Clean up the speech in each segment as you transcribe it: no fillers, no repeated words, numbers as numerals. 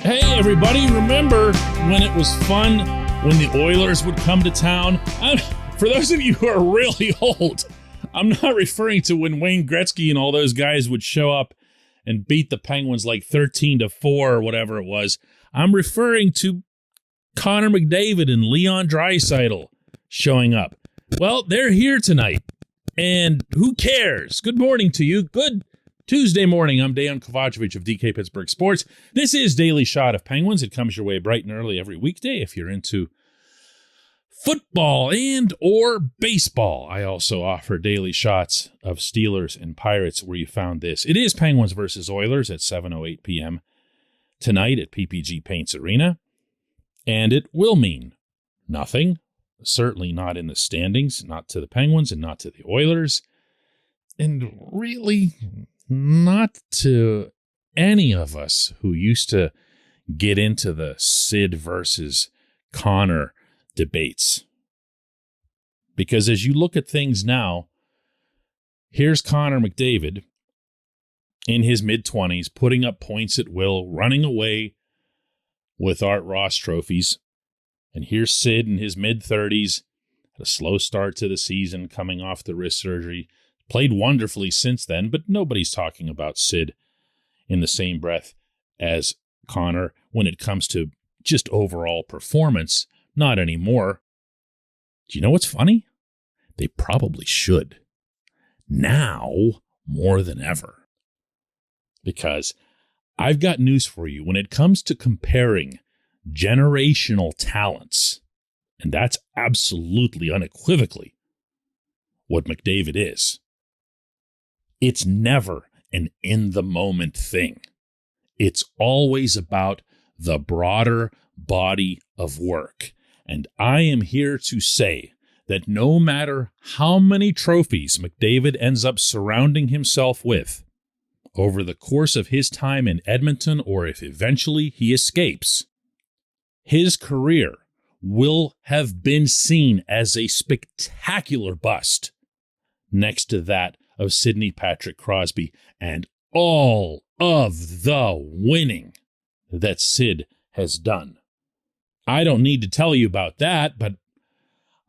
Hey, everybody, remember when it was fun when the Oilers would come to town? For those of you who are really old, I'm not referring to when Wayne Gretzky and all those guys would show up and beat the Penguins like 13-4 or whatever it was. I'm referring to Connor McDavid and Leon Draisaitl showing up. Well, they're here tonight, and who cares? Good morning to you. Good Tuesday morning. I'm Dejan Kovacevic of DK Pittsburgh Sports. This is Daily Shot of Penguins. It comes your way bright and early every weekday if you're into football and or baseball. I also offer daily shots of Steelers and Pirates where you found this. It is Penguins versus Oilers at 7:08 p.m. tonight at PPG Paints Arena, and it will mean nothing, certainly not in the standings, not to the Penguins and not to the Oilers, and really not to any of us who used to get into the Sid versus Connor debates. Because as you look at things now, here's Connor McDavid in his mid-20s, putting up points at will, running away with Art Ross trophies. And here's Sid in his mid-30s, had a slow start to the season, coming off the wrist surgery. Played wonderfully since then, but nobody's talking about Sid in the same breath as Connor when it comes to just overall performance. Not anymore. Do you know what's funny? They probably should. Now, more than ever. Because I've got news for you. When it comes to comparing generational talents, and that's absolutely unequivocally what McDavid is, it's never an in-the-moment thing. It's always about the broader body of work. And I am here to say that no matter how many trophies McDavid ends up surrounding himself with over the course of his time in Edmonton, or if eventually he escapes, his career will have been seen as a spectacular bust next to that of Sidney Patrick Crosby and all of the winning that Sid has done. I don't need to tell you about that, but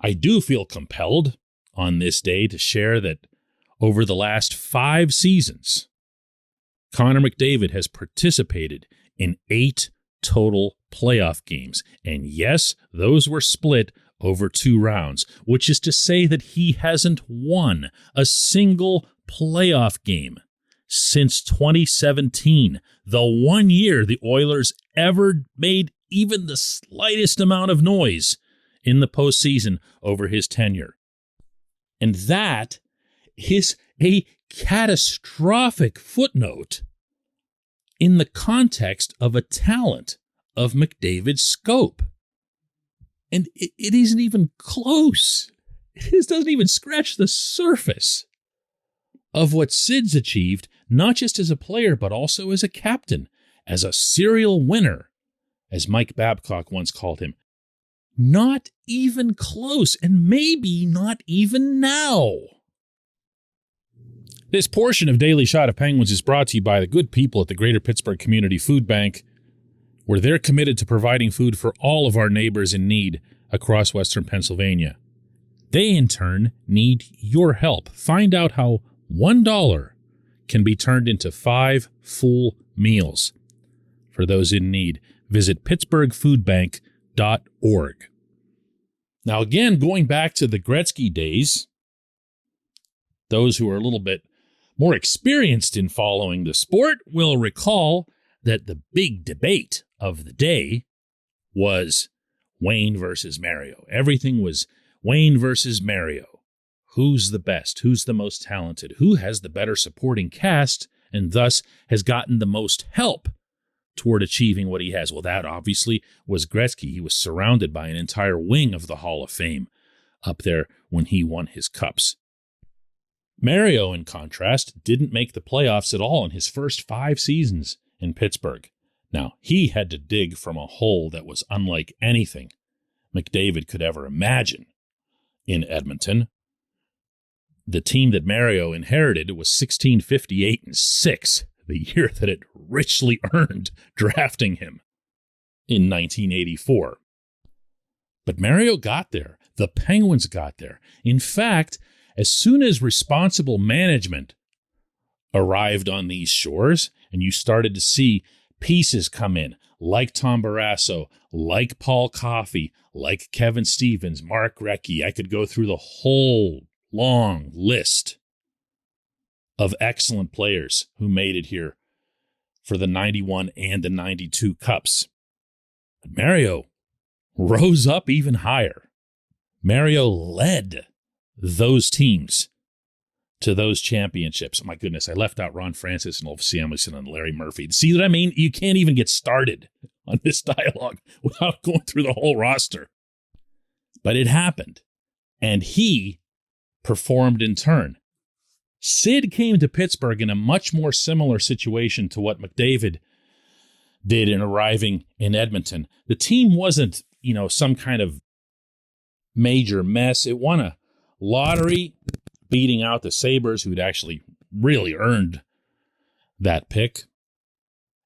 I do feel compelled on this day to share that over the last 5 seasons, Connor McDavid has participated in 8 total playoff games. And yes, those were split over 2 rounds, which is to say that he hasn't won a single playoff game since 2017, the one year the Oilers ever made even the slightest amount of noise in the postseason over his tenure. And that is a catastrophic footnote in the context of a talent of McDavid's scope. And it isn't even close. It doesn't even scratch the surface of what Sid's achieved, not just as a player, but also as a captain, as a serial winner, as Mike Babcock once called him. Not even close, and maybe not even now. This portion of Daily Shot of Penguins is brought to you by the good people at the Greater Pittsburgh Community Food Bank, where they're committed to providing food for all of our neighbors in need across Western Pennsylvania. They, in turn, need your help. Find out how $1 can be turned into 5 full meals. For those in need, visit pittsburghfoodbank.org. Now, again, going back to the Gretzky days, those who are a little bit more experienced in following the sport will recall that the big debate of the day was Wayne versus Mario. Everything was Wayne versus Mario. Who's the best? Who's the most talented? Who has the better supporting cast and thus has gotten the most help toward achieving what he has? Well, that obviously was Gretzky. He was surrounded by an entire wing of the Hall of Fame up there when he won his cups. Mario, in contrast, didn't make the playoffs at all in his first 5 seasons in Pittsburgh. Now, he had to dig from a hole that was unlike anything McDavid could ever imagine in Edmonton. The team that Mario inherited was 1658-6, the year that it richly earned drafting him. in 1984. But Mario got there. The Penguins got there. In fact, as soon as responsible management arrived on these shores and you started to see pieces come in, like Tom Barrasso, like Paul Coffey, like Kevin Stevens, Mark Recchi, I could go through the whole long list of excellent players who made it here for the 91 and the 92 Cups. But Mario rose up even higher. Mario led those teams to those championships. Oh my goodness, I left out Ron Francis and Ulf Samuelsson and Larry Murphy. See what I mean? You can't even get started on this dialogue without going through the whole roster. But it happened, and he performed in turn. Sid came to Pittsburgh in a much more similar situation to what McDavid did in arriving in Edmonton. The team wasn't, some kind of major mess. It won a lottery, beating out the Sabres, who'd actually really earned that pick.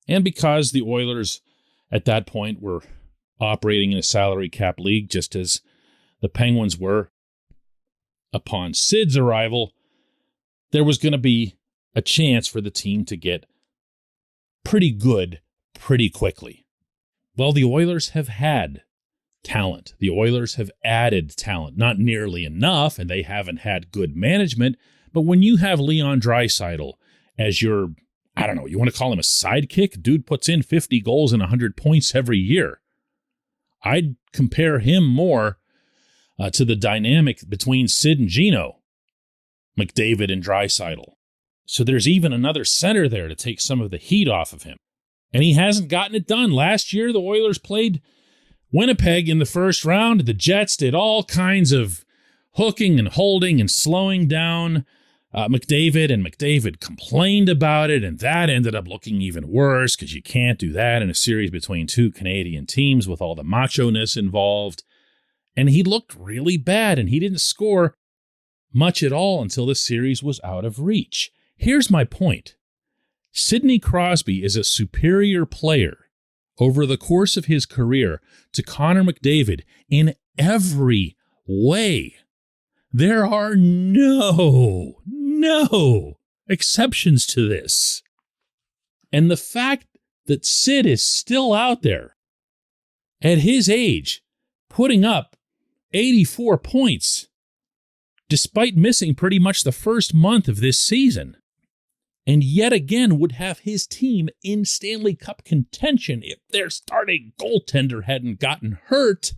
And because the Oilers at that point were operating in a salary cap league, just as the Penguins were upon Sid's arrival, there was going to be a chance for the team to get pretty good pretty quickly. Well, the Oilers have had talent. The Oilers have added talent, not nearly enough, and they haven't had good management. But when you have Leon Draisaitl as your, you want to call him a sidekick? Dude puts in 50 goals and 100 points every year. I'd compare him more to the dynamic between Sid and Gino, McDavid and Draisaitl. So there's even another center there to take some of the heat off of him. And he hasn't gotten it done. Last year, the Oilers played Winnipeg in the first round. The Jets did all kinds of hooking and holding and slowing down McDavid, and McDavid complained about it, and that ended up looking even worse because you can't do that in a series between two Canadian teams with all the macho-ness involved. And he looked really bad, and he didn't score much at all until the series was out of reach. Here's my point. Sidney Crosby is a superior player over the course of his career to Connor McDavid in every way. There are no exceptions to this. And the fact that Sid is still out there at his age, putting up 84 points, despite missing pretty much the first month of this season, and yet again would have his team in Stanley Cup contention if their starting goaltender hadn't gotten hurt,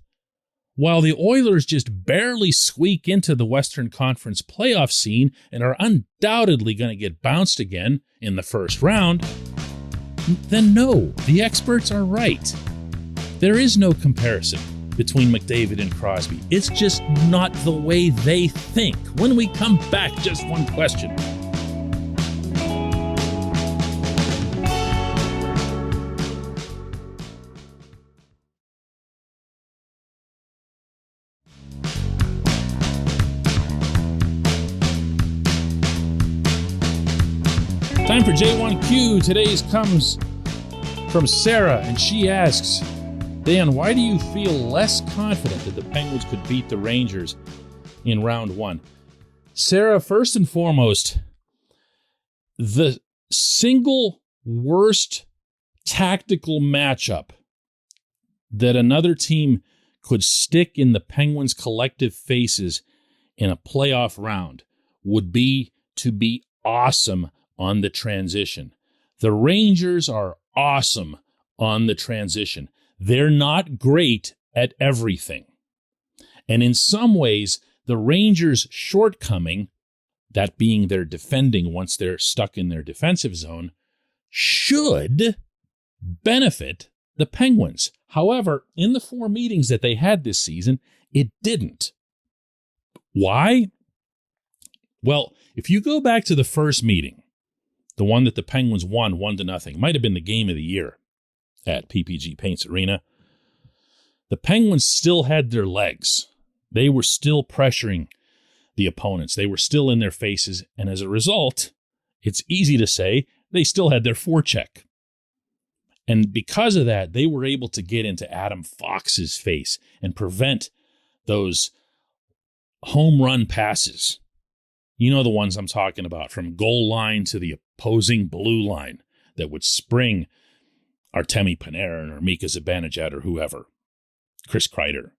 while the Oilers just barely squeak into the Western Conference playoff scene and are undoubtedly going to get bounced again in the first round, then no, the experts are right. There is no comparison between McDavid and Crosby. It's just not the way they think. When we come back, just one question. Time for J1Q. Today's comes from Sarah, and she asks, Dan, why do you feel less confident that the Penguins could beat the Rangers in round one? Sarah, first and foremost, the single worst tactical matchup that another team could stick in the Penguins' collective faces in a playoff round would be to be awesome on the transition. The Rangers are awesome on the transition. They're not great at everything. And in some ways, the Rangers' shortcoming, that being their defending once they're stuck in their defensive zone, should benefit the Penguins. However, in the 4 meetings that they had this season, it didn't. Why? Well, if you go back to the first meeting, the one that the Penguins won 1-0, might have been the game of the year at PPG Paints Arena, the Penguins still had their legs. They were still pressuring the opponents. They were still in their faces, and as a result, it's easy to say they still had their forecheck. And because of that, they were able to get into Adam Fox's face and prevent those home run passes. You know the ones I'm talking about, from goal line to the opposing blue line, that would spring Artemi Panarin or Mika Zibanejad or whoever, Chris Kreider.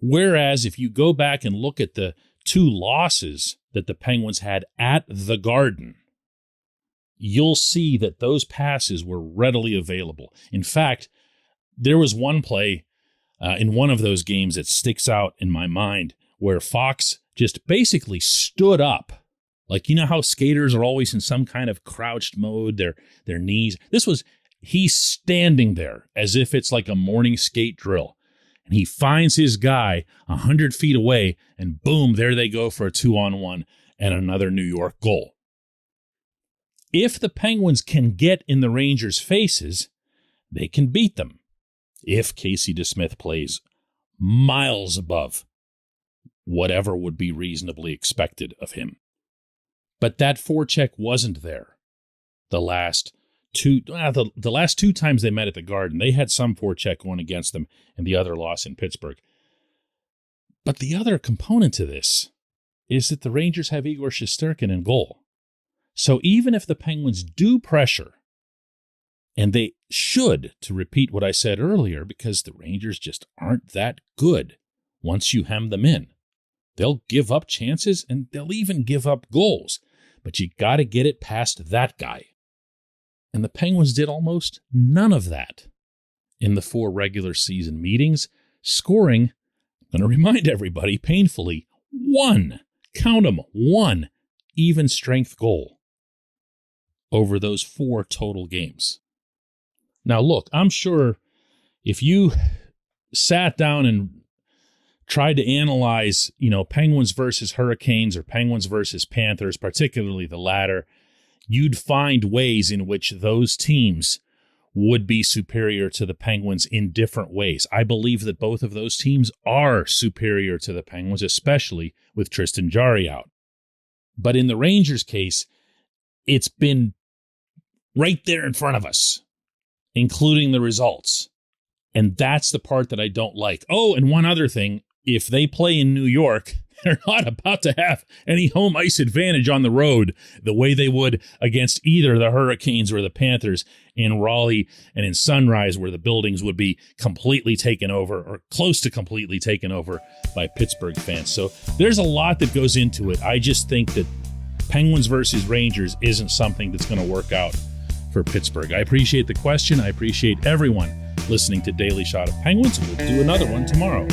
Whereas if you go back and look at the 2 losses that the Penguins had at the Garden, you'll see that those passes were readily available. In fact, there was one play in one of those games that sticks out in my mind where Fox just basically stood up. Like, you know how skaters are always in some kind of crouched mode, their knees. He's standing there as if it's like a morning skate drill. And he finds his guy 100 feet away, and boom, there they go for a 2-on-1 and another New York goal. If the Penguins can get in the Rangers' faces, they can beat them. If Casey DeSmith plays miles above whatever would be reasonably expected of him. But that forecheck wasn't there. The last 2 times they met at the Garden, they had some forecheck going against them in the other loss in Pittsburgh. But the other component to this is that the Rangers have Igor Shesterkin in goal. So even if the Penguins do pressure, and they should, to repeat what I said earlier, because the Rangers just aren't that good once you hem them in. They'll give up chances, and they'll even give up goals. But you got to get it past that guy. And the Penguins did almost none of that in the 4 regular season meetings, scoring, I'm going to remind everybody, painfully, 1 even strength goal over those 4 total games. Now, look, I'm sure if you sat down and tried to analyze, Penguins versus Hurricanes or Penguins versus Panthers, particularly the latter, you'd find ways in which those teams would be superior to the Penguins in different ways. I believe that both of those teams are superior to the Penguins, especially with Tristan Jarry out. But in the Rangers' case, it's been right there in front of us, including the results. And that's the part that I don't like. Oh, and one other thing, if they play in New York, they're not about to have any home ice advantage on the road the way they would against either the Hurricanes or the Panthers in Raleigh and in Sunrise, where the buildings would be completely taken over or close to completely taken over by Pittsburgh fans. So there's a lot that goes into it. I just think that Penguins versus Rangers isn't something that's going to work out for Pittsburgh. I appreciate the question. I appreciate everyone listening to Daily Shot of Penguins. We'll do another one tomorrow.